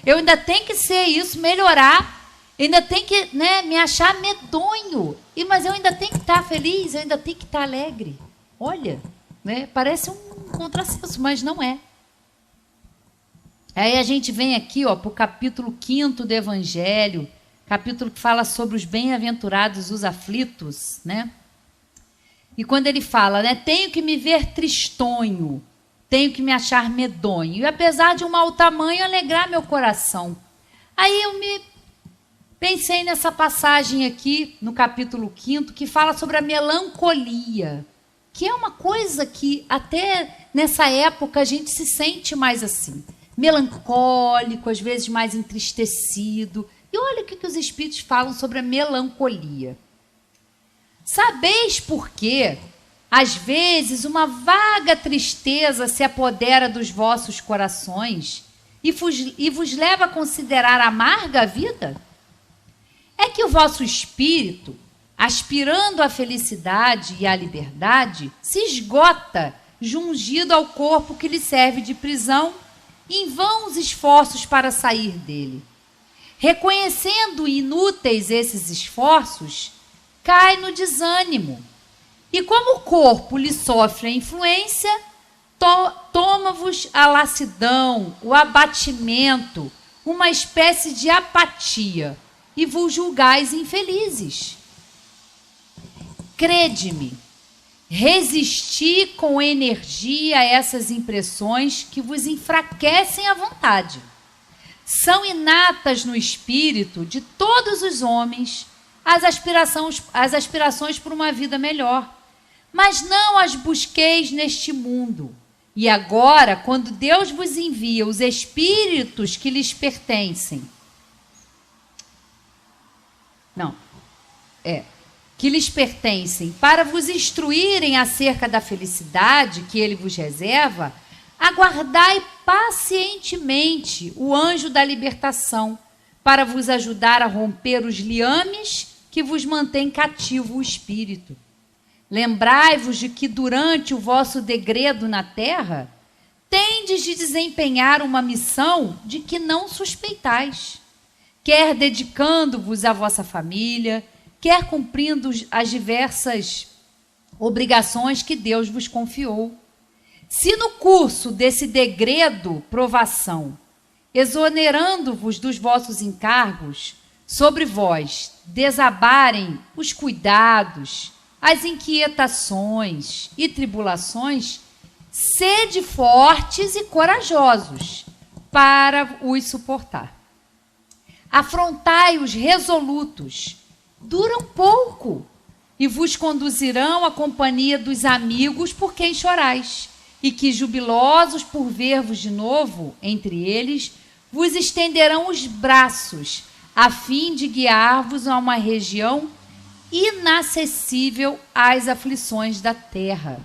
eu ainda tenho que ser isso, melhorar, ainda tenho que, né, me achar medonho, mas eu ainda tenho que estar feliz, eu ainda tenho que estar alegre. Olha, né, parece um contrassenso, mas não é. Aí a gente vem aqui, ó, para o capítulo 5º do Evangelho, capítulo que fala sobre os bem-aventurados, os aflitos, né? E quando ele fala, né, tenho que me ver tristonho, tenho que me achar medonho, e apesar de um mau tamanho, alegrar meu coração. Aí eu me pensei nessa passagem aqui, no capítulo 5º, que fala sobre a melancolia, que é uma coisa que até nessa época a gente se sente mais assim, melancólico, às vezes mais entristecido. E olha o que os espíritos falam sobre a melancolia. Sabeis por quê? Às vezes uma vaga tristeza se apodera dos vossos corações e vos leva a considerar amarga a vida? É que o vosso espírito, aspirando à felicidade e à liberdade, se esgota jungido ao corpo que lhe serve de prisão, em vãos esforços para sair dele. Reconhecendo inúteis esses esforços, cai no desânimo. E como o corpo lhe sofre a influência, toma-vos a lassidão, o abatimento, uma espécie de apatia, e vos julgais infelizes. Crede-me, resisti com energia a essas impressões que vos enfraquecem a vontade. São inatas no espírito de todos os homens as aspirações por uma vida melhor, mas não as busqueis neste mundo. E agora, quando Deus vos envia os espíritos que lhes pertencem, que lhes pertencem, para vos instruírem acerca da felicidade que ele vos reserva, aguardai pacientemente o anjo da libertação, para vos ajudar a romper os liames que vos mantém cativo o espírito. Lembrai-vos de que durante o vosso degredo na terra, tendes de desempenhar uma missão de que não suspeitais, quer dedicando-vos à vossa família, quer cumprindo as diversas obrigações que Deus vos confiou. Se no curso desse degredo, provação, exonerando-vos dos vossos encargos, sobre vós desabarem os cuidados, as inquietações e tribulações, sede fortes e corajosos para os suportar. Afrontai os resolutos, duram pouco, e vos conduzirão à companhia dos amigos por quem chorais, e que, jubilosos por ver-vos de novo, entre eles, vos estenderão os braços, a fim de guiar-vos a uma região inacessível às aflições da terra.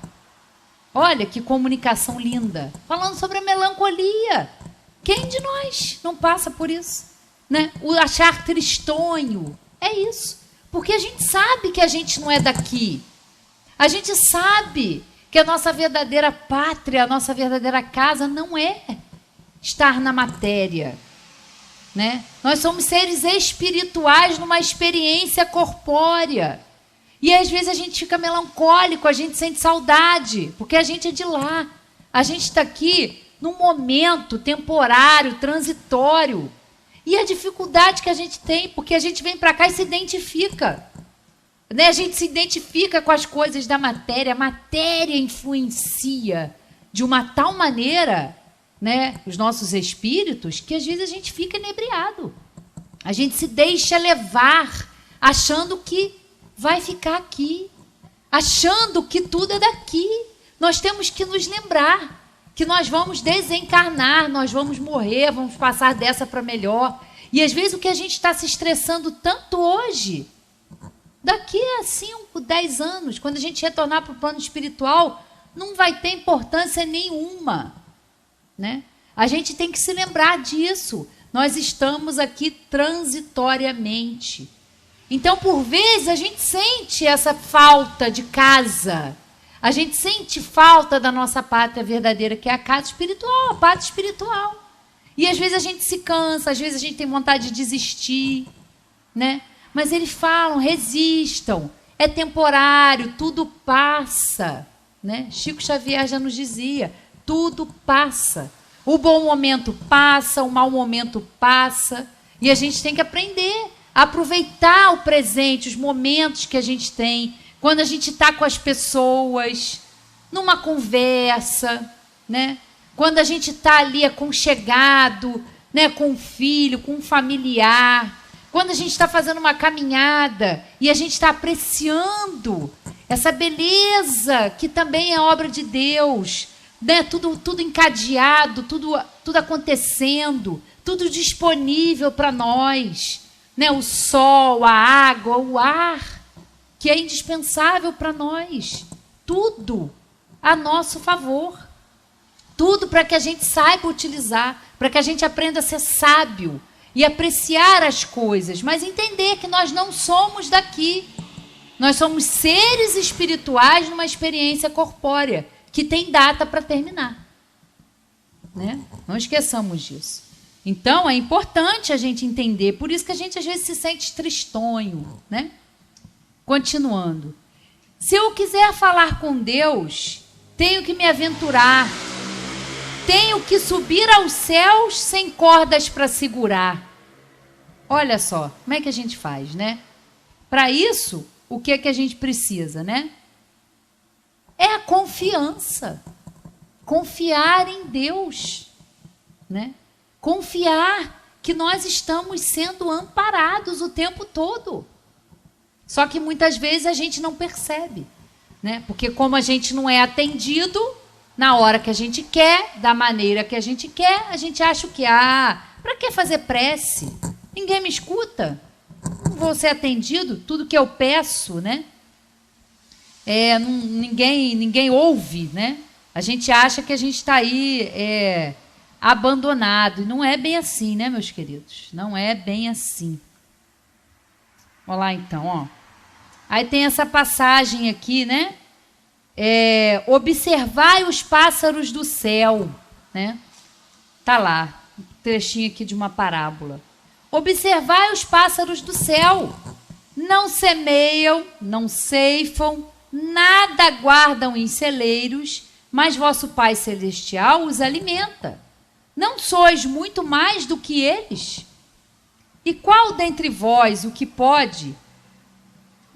Olha que comunicação linda, falando sobre a melancolia. Quem de nós não passa por isso? Né? O achar tristonho, é isso. Porque a gente sabe que a gente não é daqui. A gente sabe que a nossa verdadeira pátria, a nossa verdadeira casa não é estar na matéria. Né? Nós somos seres espirituais numa experiência corpórea. E às vezes a gente fica melancólico, a gente sente saudade, porque a gente é de lá. A gente está aqui num momento temporário, transitório. E a dificuldade que a gente tem, porque a gente vem para cá e se identifica. Né? A gente se identifica com as coisas da matéria. A matéria influencia de uma tal maneira, né, os nossos espíritos, que às vezes a gente fica inebriado. A gente se deixa levar, achando que vai ficar aqui, achando que tudo é daqui. Nós temos que nos lembrar que nós vamos desencarnar, nós vamos morrer, vamos passar dessa para melhor. E às vezes o que a gente está se estressando tanto hoje, daqui a 5, 10 anos, quando a gente retornar para o plano espiritual, não vai ter importância nenhuma. Né? A gente tem que se lembrar disso. Nós estamos aqui transitoriamente. Então, por vezes, a gente sente essa falta de casa. A gente sente falta da nossa pátria verdadeira, que é a casa espiritual, a pátria espiritual. E às vezes a gente se cansa, às vezes a gente tem vontade de desistir, né? Mas eles falam, resistam, é temporário, tudo passa, né? Chico Xavier já nos dizia, tudo passa. O bom momento passa, o mau momento passa, e a gente tem que aprender a aproveitar o presente, os momentos que a gente tem, quando a gente está com as pessoas, numa conversa, né? Quando a gente está ali aconchegado, né, com um filho, com um familiar, quando a gente está fazendo uma caminhada e a gente está apreciando essa beleza que também é obra de Deus, né? Tudo encadeado, tudo acontecendo, tudo disponível para nós, né? O sol, a água, o ar, que é indispensável para nós, tudo a nosso favor. Tudo para que a gente saiba utilizar, para que a gente aprenda a ser sábio e apreciar as coisas, mas entender que nós não somos daqui. Nós somos seres espirituais numa experiência corpórea, que tem data para terminar. Né? Não esqueçamos disso. Então, é importante a gente entender, por isso que a gente às vezes se sente tristonho. Né? Continuando. Se eu quiser falar com Deus, tenho que me aventurar. Tenho que subir aos céus sem cordas para segurar. Olha só, como é que a gente faz, né? Para isso, o que é que a gente precisa, né? É a confiança. Confiar em Deus, né? Confiar que nós estamos sendo amparados o tempo todo. Só que muitas vezes a gente não percebe, né? Porque como a gente não é atendido na hora que a gente quer, da maneira que a gente quer, a gente acha que, para que fazer prece? Ninguém me escuta, não vou ser atendido, tudo que eu peço, né? Ninguém ouve, né? A gente acha que a gente está aí abandonado, e não é bem assim, né, meus queridos? Não é bem assim. Olha lá então, ó. Aí tem essa passagem aqui, né? Observai os pássaros do céu, né? Tá lá, um trechinho aqui de uma parábola. Observai os pássaros do céu. Não semeiam, não ceifam, nada guardam em celeiros, mas vosso Pai Celestial os alimenta. Não sois muito mais do que eles? E qual dentre vós o que pode,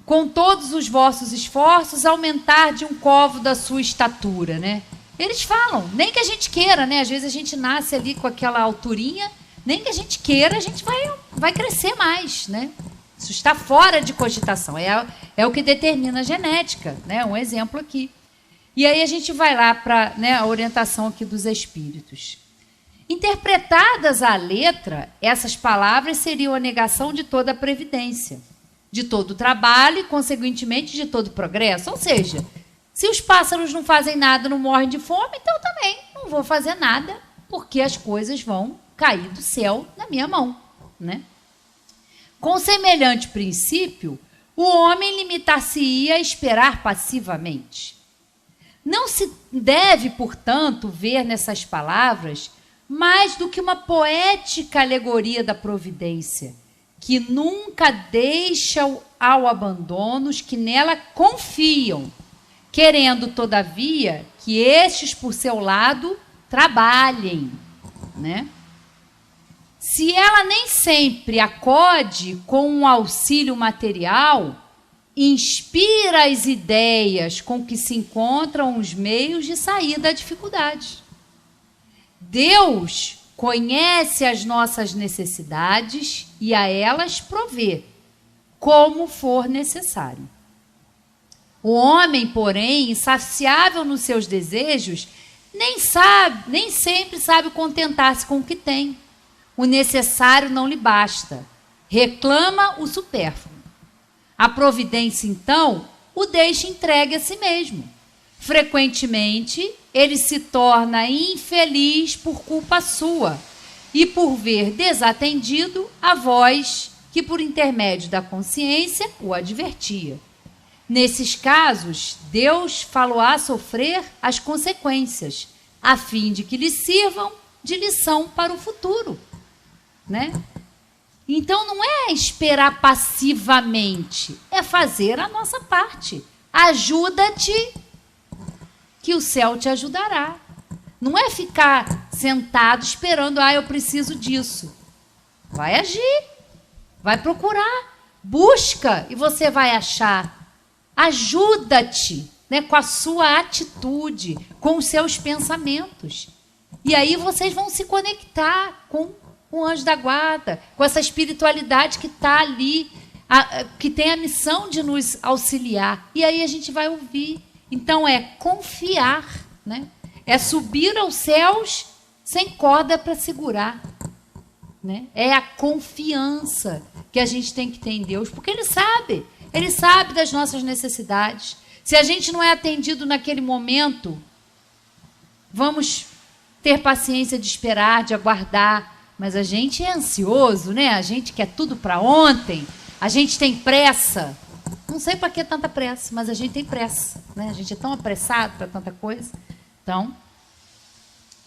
com todos os vossos esforços, aumentar de um covo da sua estatura, né? Eles falam, nem que a gente queira, né? Às vezes a gente nasce ali com aquela alturinha, nem que a gente queira, a gente vai crescer mais, né? Isso está fora de cogitação, é o que determina a genética, né? Um exemplo aqui. E aí a gente vai lá para, né, a orientação aqui dos espíritos. Interpretadas à letra, essas palavras seriam a negação de toda a previdência, de todo o trabalho e, consequentemente, de todo o progresso. Ou seja, se os pássaros não fazem nada, não morrem de fome, então também não vou fazer nada, porque as coisas vão cair do céu na minha mão, né? Com semelhante princípio, o homem limitar-se-ia a esperar passivamente. Não se deve, portanto, ver nessas palavras mais do que uma poética alegoria da providência, que nunca deixa ao abandono os que nela confiam, querendo, todavia, que estes, por seu lado, trabalhem, né? Se ela nem sempre acode com um auxílio material, inspira as ideias com que se encontram os meios de sair da dificuldade. Deus conhece as nossas necessidades e a elas provê, como for necessário. O homem, porém, insaciável nos seus desejos, nem sempre sabe contentar-se com o que tem. O necessário não lhe basta. Reclama o supérfluo. A providência, então, o deixa entregue a si mesmo. Frequentemente, ele se torna infeliz por culpa sua e por ver desatendido a voz que, por intermédio da consciência, o advertia. Nesses casos, Deus falou-á sofrer as consequências, a fim de que lhe sirvam de lição para o futuro, né? Então, não é esperar passivamente, é fazer a nossa parte. Ajuda-te, que o céu te ajudará. Não é ficar sentado esperando, eu preciso disso. Vai agir, vai procurar, busca e você vai achar. Ajuda-te, né, com a sua atitude, com os seus pensamentos. E aí vocês vão se conectar com o anjo da guarda, com essa espiritualidade que está ali, que tem a missão de nos auxiliar. E aí a gente vai ouvir. Então é confiar, né? É subir aos céus sem corda para segurar, né? É a confiança que a gente tem que ter em Deus, porque Ele sabe das nossas necessidades. Se a gente não é atendido naquele momento, vamos ter paciência de esperar, de aguardar, mas a gente é ansioso, né? A gente quer tudo para ontem, a gente tem pressa. Não sei para que tanta pressa, mas a gente tem pressa, né? A gente é tão apressado para tanta coisa. Então,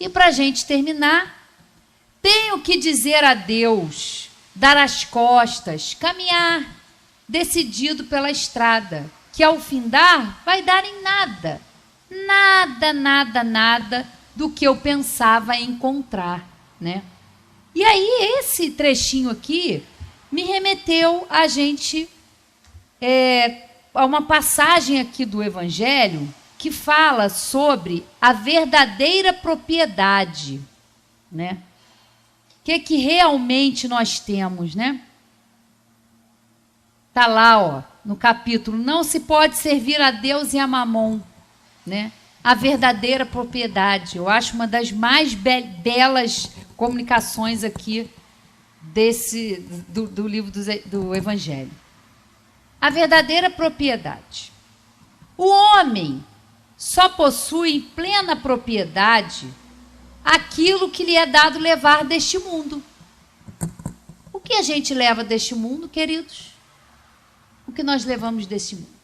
e para a gente terminar, tenho que dizer adeus, dar as costas, caminhar, decidido pela estrada, que ao findar vai dar em nada, nada do que eu pensava encontrar, né? E aí esse trechinho aqui me remeteu a gente a uma passagem aqui do Evangelho que fala sobre a verdadeira propriedade, né? O que realmente nós temos, né? Está lá, ó, no capítulo, não se pode servir a Deus e a Mamon, né? A verdadeira propriedade. Eu acho uma das mais belas comunicações aqui do livro do Evangelho. A verdadeira propriedade. O homem só possui em plena propriedade aquilo que lhe é dado levar deste mundo. O que a gente leva deste mundo, queridos? O que nós levamos deste mundo.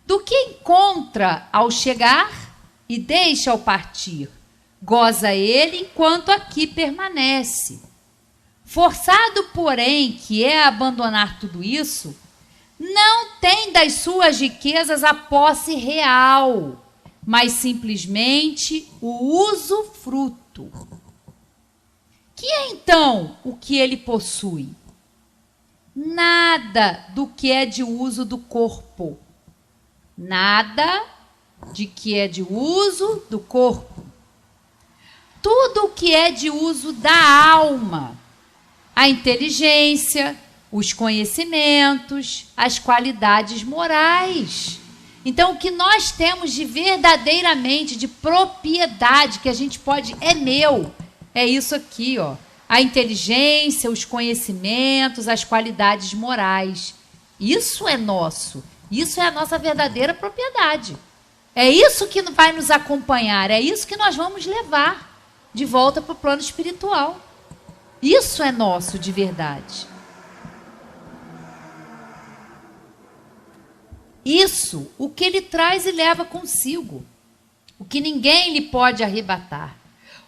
Do que encontra ao chegar e deixa ao partir, goza ele enquanto aqui permanece. Forçado, porém, que é abandonar tudo isso, não tem das suas riquezas a posse real, mas simplesmente o usufruto. Que é então o que ele possui? Nada do que é de uso do corpo. Nada de que é de uso do corpo. Tudo o que é de uso da alma. A inteligência, os conhecimentos, as qualidades morais. Então, o que nós temos de verdadeiramente, de propriedade, que a gente pode, é meu, é isso aqui, ó. A inteligência, os conhecimentos, as qualidades morais. Isso é nosso. Isso é a nossa verdadeira propriedade. É isso que vai nos acompanhar, é isso que nós vamos levar de volta para o plano espiritual. Isso é nosso de verdade. Isso, o que ele traz e leva consigo. O que ninguém lhe pode arrebatar.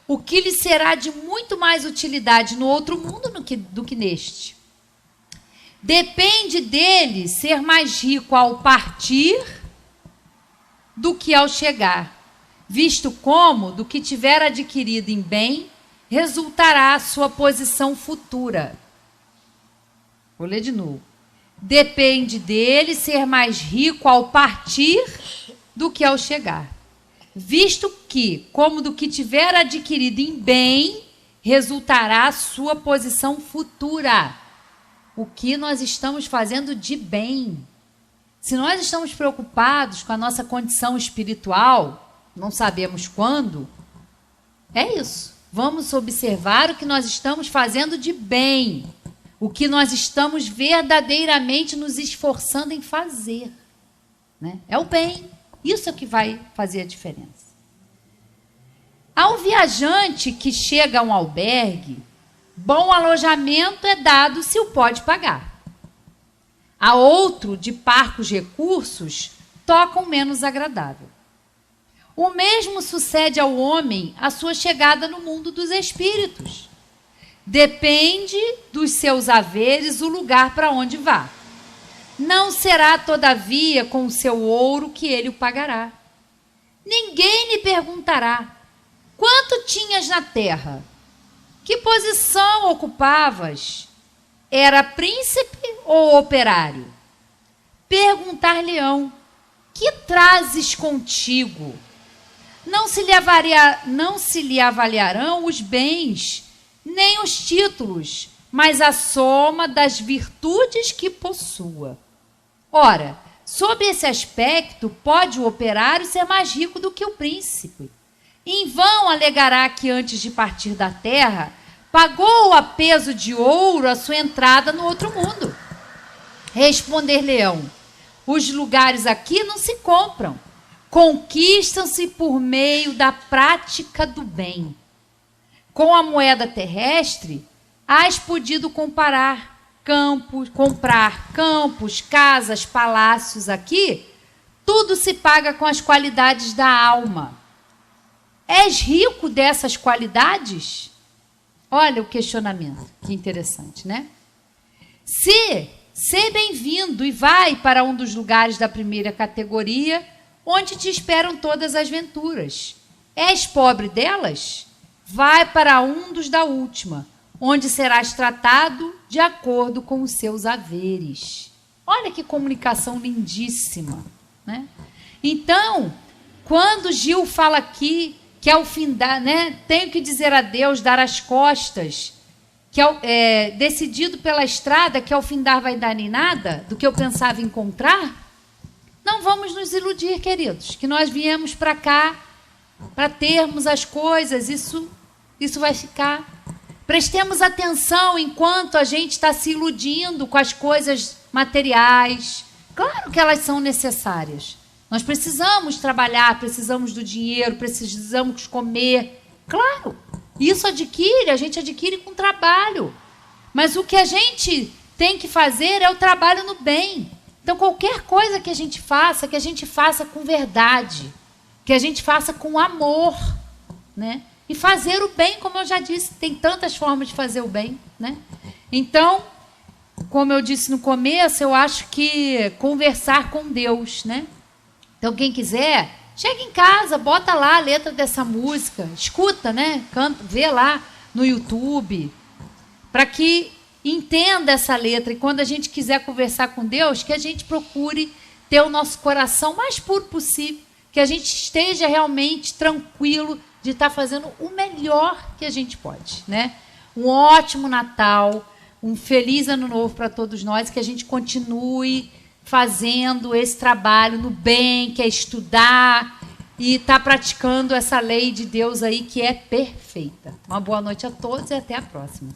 O que lhe será de muito mais utilidade no outro mundo do que neste. Depende dele ser mais rico ao partir do que ao chegar, visto como, do que tiver adquirido em bem, resultará a sua posição futura. Vou ler de novo. Depende dele ser mais rico ao partir do que ao chegar, visto que, como do que tiver adquirido em bem, resultará a sua posição futura. O que nós estamos fazendo de bem. Se nós estamos preocupados com a nossa condição espiritual, não sabemos quando, é isso. Vamos observar o que nós estamos fazendo de bem. O que nós estamos verdadeiramente nos esforçando em fazer. Né? É o bem. Isso é o que vai fazer a diferença. Ao viajante que chega a um albergue, bom alojamento é dado se o pode pagar. A outro, de parcos recursos, tocam menos agradável. O mesmo sucede ao homem à sua chegada no mundo dos espíritos. Depende dos seus haveres o lugar para onde vá. Não será, todavia, com o seu ouro que ele o pagará. Ninguém lhe perguntará: quanto tinhas na terra? Que posição ocupavas? Era príncipe ou operário? Perguntar-lhe-ão: que trazes contigo? Não se lhe avaliarão os bens, nem os títulos, mas a soma das virtudes que possua. Ora, sob esse aspecto, pode o operário ser mais rico do que o príncipe. Em vão alegará que antes de partir da terra, pagou a peso de ouro a sua entrada no outro mundo. Responder-lhe-ão: os lugares aqui não se compram, conquistam-se por meio da prática do bem. Com a moeda terrestre, has podido comprar campos, casas, palácios aqui, tudo se paga com as qualidades da alma. És rico dessas qualidades? Olha o questionamento, que interessante, né? Sê bem-vindo e vai para um dos lugares da primeira categoria, onde te esperam todas as venturas. És pobre delas? Vai para um dos da última, onde serás tratado de acordo com os seus haveres. Olha que comunicação lindíssima, né? Então, quando Gil fala aqui que ao findar, né, tenho que dizer adeus, dar as costas, que decidido pela estrada, que ao findar vai dar em nada, do que eu pensava encontrar, não vamos nos iludir, queridos, que nós viemos para cá para termos as coisas, isso vai ficar. Prestemos atenção enquanto a gente está se iludindo com as coisas materiais. Claro que elas são necessárias. Nós precisamos trabalhar, precisamos do dinheiro, precisamos comer. Claro, isso a gente adquire com trabalho. Mas o que a gente tem que fazer é o trabalho no bem. Então, qualquer coisa que a gente faça com verdade, que a gente faça com amor, né? E fazer o bem, como eu já disse, tem tantas formas de fazer o bem, né? Então, como eu disse no começo, eu acho que conversar com Deus, né? Então, quem quiser, chega em casa, bota lá a letra dessa música, escuta, né? Canta, vê lá no YouTube, para que entenda essa letra. E quando a gente quiser conversar com Deus, que a gente procure ter o nosso coração mais puro possível, que a gente esteja realmente tranquilo de estar fazendo o melhor que a gente pode, né? Um ótimo Natal, um feliz Ano Novo para todos nós, que a gente continue fazendo esse trabalho no bem, que é estudar e estar praticando essa lei de Deus aí que é perfeita. Uma boa noite a todos e até a próxima.